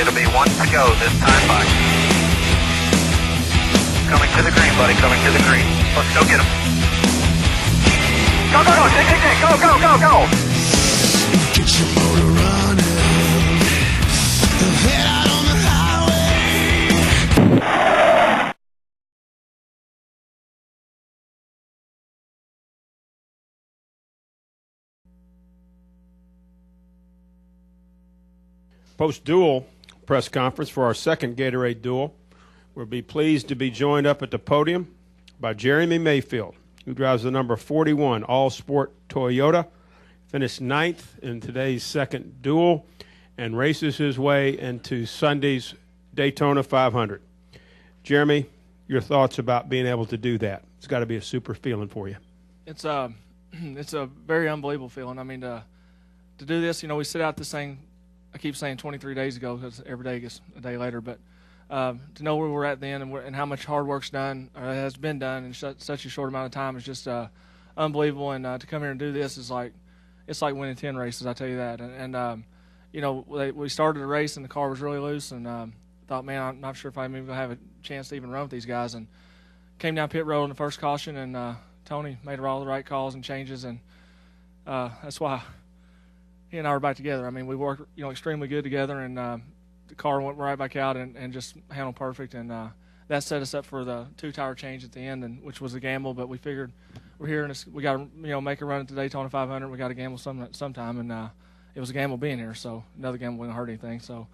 It'll be one to go this time by. Coming to the green, buddy, coming to the green. Let's go get him. Go, go, go, go, go, go, go. Get your motor running. Head out on the highway. Post-duel press conference for our second Gatorade Duel. We'll be pleased to be joined up at the podium by Jeremy Mayfield, who drives the number 41 All-Sport Toyota, finished 9th in today's second duel, and races his way into Sunday's Daytona 500. Jeremy, your thoughts about being able to do that? It's got to be a super feeling for you. It's a very unbelievable feeling. I mean, to do this, we set out this thing, I keep saying 23 days ago because every day gets a day later, but to know where we're at then and how much hard work's done or has been done in such a short amount of time is just unbelievable. And to come here and do this is it's like winning 10 races, I tell you that. And we started the race and the car was really loose, and thought, man, I'm not sure if I'm even gonna have a chance to even run with these guys. And came down pit road in the first caution, and Tony made all the right calls and changes, and that's why he and I were back together. I mean, we worked, extremely good together, and the car went right back out and just handled perfect. And that set us up for the two-tire change at the end, which was a gamble. But we figured we're here, and we got to, make a run at the Daytona 500. We got to gamble sometime, and it was a gamble being here. So another gamble wouldn't hurt anything. So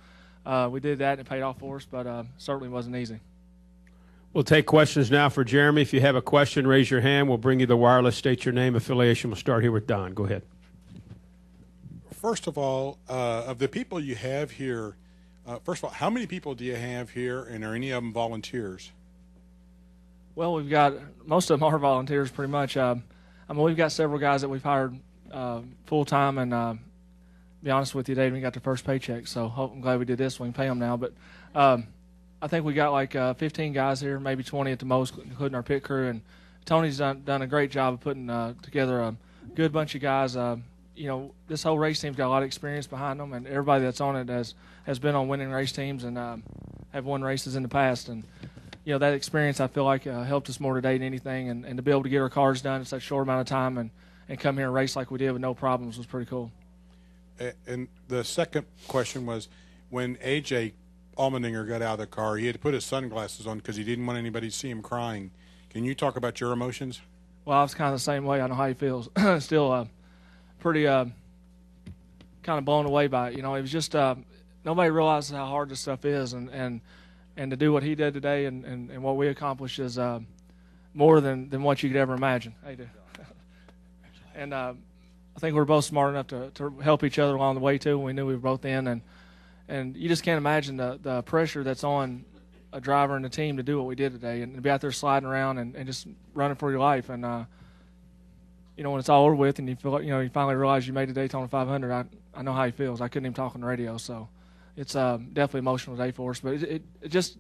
we did that, and it paid off for us. But certainly wasn't easy. We'll take questions now for Jeremy. If you have a question, raise your hand. We'll bring you the wireless. State your name, affiliation. We'll start here with Don. Go ahead. First of all, of the people you have here, first of all, how many people do you have here, and are any of them volunteers? Well, we've got most of them are volunteers, pretty much. We've got several guys that we've hired full time, and to be honest with you, they even got their first paycheck. So I'm glad we did this. We can pay them now. But I think we got like 15 guys here, maybe 20 at the most, including our pit crew. And Tony's done a great job of putting together a good bunch of guys. This whole race team's got a lot of experience behind them, and everybody that's on it has been on winning race teams and have won races in the past. And, that experience, I feel like, helped us more today than anything. And to be able to get our cars done in such a short amount of time and come here and race like we did with no problems was pretty cool. And the second question was, when A.J. Allmendinger got out of the car, he had to put his sunglasses on because he didn't want anybody to see him crying. Can you talk about your emotions? Well, I was kind of the same way. I know how he feels. Still pretty kind of blown away by it. It was just nobody realizes how hard this stuff is, and to do what he did today and what we accomplished is more than what you could ever imagine. How you do? And I think we're both smart enough to help each other along the way too. We knew we were both in, and you just can't imagine the pressure that's on a driver and a team to do what we did today and to be out there sliding around and just running for your life. And when it's all over with and you feel like, you finally realize you made the Daytona 500, I know how he feels. I couldn't even talk on the radio, so it's definitely an emotional day for us. But it just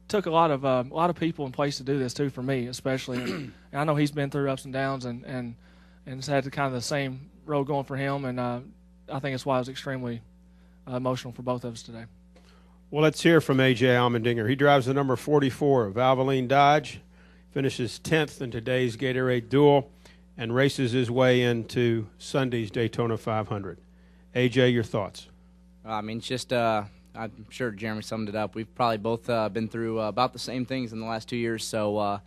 took a lot of people in place to do this too, for me especially. And I know he's been through ups and downs and it's had the kind of the same road going for him. And I think that's why it was extremely emotional for both of us today. Well, let's hear from A.J. Allmendinger. He drives the number 44 of Valvoline Dodge, finishes 10th in today's Gatorade Duel, and races his way into Sunday's Daytona 500. A.J., your thoughts? It's just I'm sure Jeremy summed it up. We've probably both been through about the same things in the last 2 years. So,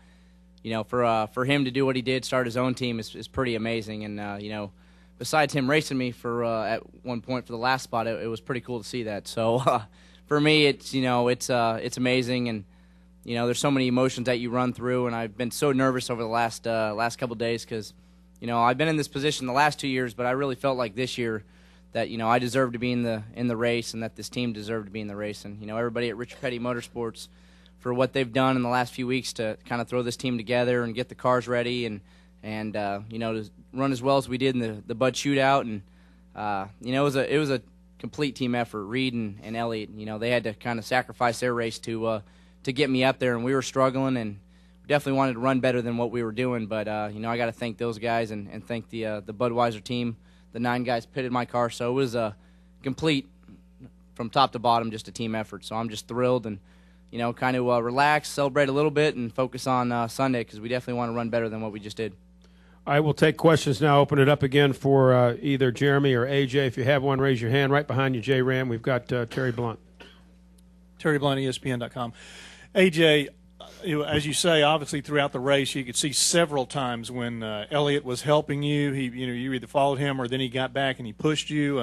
for him to do what he did, start his own team is pretty amazing. And, besides him racing me for at one point for the last spot, it was pretty cool to see that. So, for me, it's amazing. And, there's so many emotions that you run through. And I've been so nervous over the last couple of days because, I've been in this position the last 2 years, but I really felt like this year that I deserved to be in the race and that this team deserved to be in the race. And everybody at Richard Petty Motorsports for what they've done in the last few weeks to kind of throw this team together and get the cars ready and to run as well as we did in the Bud Shootout. And it was a complete team effort. Reed and Elliott, they had to kind of sacrifice their race to get me up there, and we were struggling and definitely wanted to run better than what we were doing. But I got to thank those guys and thank the Budweiser team. The 9 guys pitted my car, so it was a complete from top to bottom just a team effort. So I'm just thrilled and, kind of relax, celebrate a little bit, and focus on Sunday because we definitely want to run better than what we just did. I will take questions now. Open it up again for either Jeremy or AJ. If you have one, raise your hand. Right behind you, J. Ram, we've got Terry Blunt. Terry Blunt, ESPN.com. AJ, as you say, obviously throughout the race, you could see several times when Elliott was helping you. You either followed him or then he got back and he pushed you.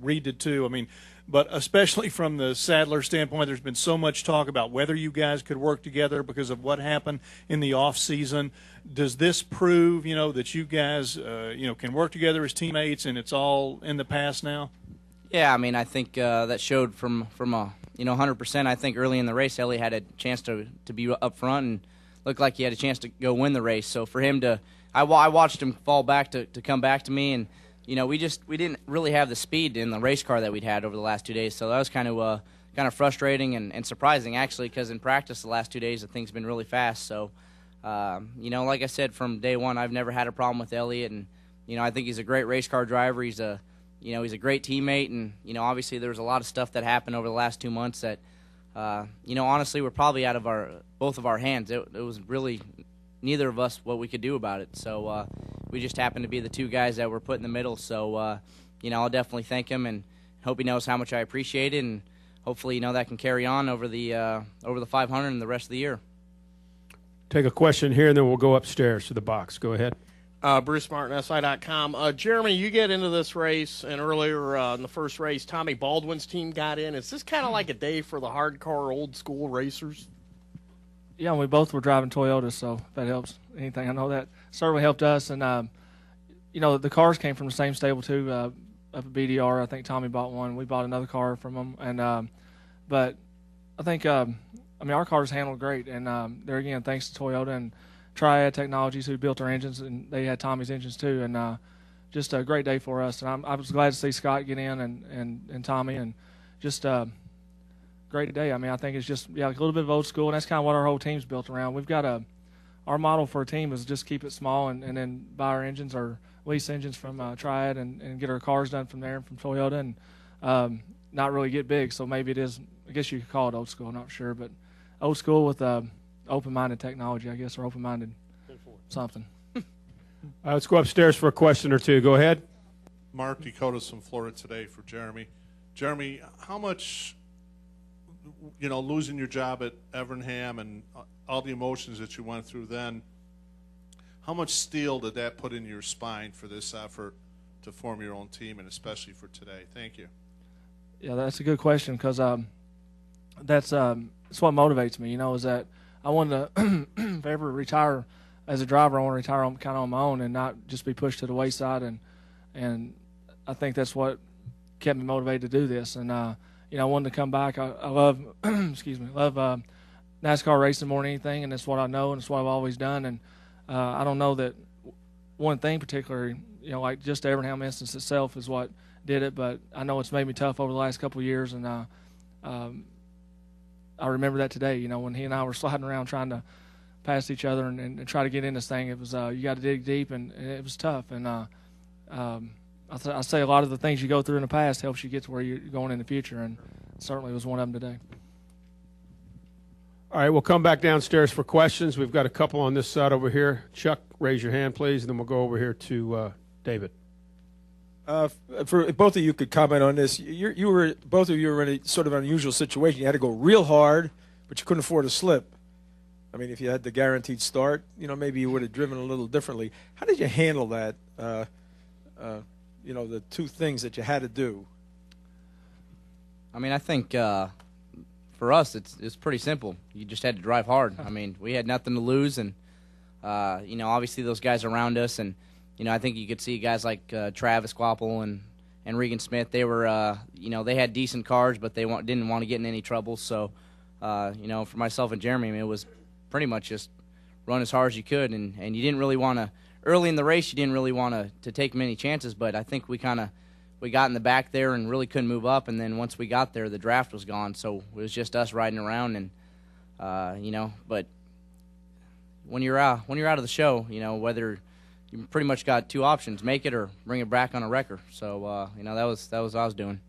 Reed did too. I mean, but especially from the Sadler standpoint, there's been so much talk about whether you guys could work together because of what happened in the off season. Does this prove, that you guys, can work together as teammates and it's all in the past now? Yeah, I mean, I think that showed from 100%. I think early in the race, Elliott had a chance to be up front and looked like he had a chance to go win the race. So for him I watched him fall back to come back to me, and we didn't really have the speed in the race car that we'd had over the last 2 days. So that was kind of frustrating and surprising actually, because in practice the last 2 days the thing's been really fast. So like I said from day one, I've never had a problem with Elliott, and I think he's a great race car driver. He's a great teammate, and obviously there was a lot of stuff that happened over the last 2 months that honestly were probably out of both of our hands. It was really neither of us what we could do about it. So we just happened to be the two guys that were put in the middle. So I'll definitely thank him and hope he knows how much I appreciate it, and hopefully that can carry on over the 500 and the rest of the year. Take a question here, and then we'll go upstairs to the box. Go ahead. Bruce Martin, SI.com. Jeremy, you get into this race, and earlier in the first race, Tommy Baldwin's team got in. Is this kind of like a day for the hardcore, old-school racers? Yeah, we both were driving Toyotas, so if that helps anything. I know that certainly helped us. And, the cars came from the same stable, too, up at BDR. I think Tommy bought one. We bought another car from them. And but I think, our cars handled great. And there again, thanks to Toyota and Triad Technologies, who built our engines, and they had Tommy's engines too, and just a great day for us. And I was glad to see Scott get in and Tommy, and just great day. I think it's just a little bit of old school, and that's kind of what our whole team's built around. We've got our model for a team is just keep it small and then buy our engines or lease engines from Triad and get our cars done from there and from Toyota, and not really get big. So maybe it is, I guess you could call it old school, not sure, but old school with open-minded technology, I guess, or open-minded something. Let's go upstairs for a question or two. Go ahead. Mark Dakotas from Florida Today for Jeremy. Jeremy, how much, losing your job at Evernham and all the emotions that you went through then, how much steel did that put in your spine for this effort to form your own team, and especially for today? Thank you. Yeah, that's a good question, because that's what motivates me, is that I wanted to, if I ever retire as a driver, I want to retire kind of on my own and not just be pushed to the wayside. And I think that's what kept me motivated to do this. And, I wanted to come back. I love, love NASCAR racing more than anything, and it's what I know and it's what I've always done. And I don't know that one thing particularly, like just the Evernham instance itself is what did it, but I know it's made me tough over the last couple of years. And I remember that today, when he and I were sliding around trying to pass each other and try to get in this thing. It was you got to dig deep, and it was tough. And I say a lot of the things you go through in the past helps you get to where you're going in the future, and certainly was one of them today. All right, we'll come back downstairs for questions. We've got a couple on this side over here. Chuck, raise your hand, please, and then we'll go over here to David. For both of you could comment on this. Both of you were in a sort of unusual situation. You had to go real hard, but you couldn't afford to slip. If you had the guaranteed start, maybe you would have driven a little differently. How did you handle that? The two things that you had to do. I think for us it's pretty simple. You just had to drive hard. We had nothing to lose, and obviously those guys around us, and I think you could see guys like Travis Quapple and Regan Smith. They were, they had decent cars, but they didn't want to get in any trouble. So, for myself and Jeremy, it was pretty much just run as hard as you could. And you didn't really want to, early in the race, you didn't really want to take many chances. But I think we got in the back there and really couldn't move up. And then once we got there, the draft was gone. So it was just us riding around. And, but when you're out of the show, whether you pretty much got two options: make it or bring it back on a wrecker. So that was what I was doing.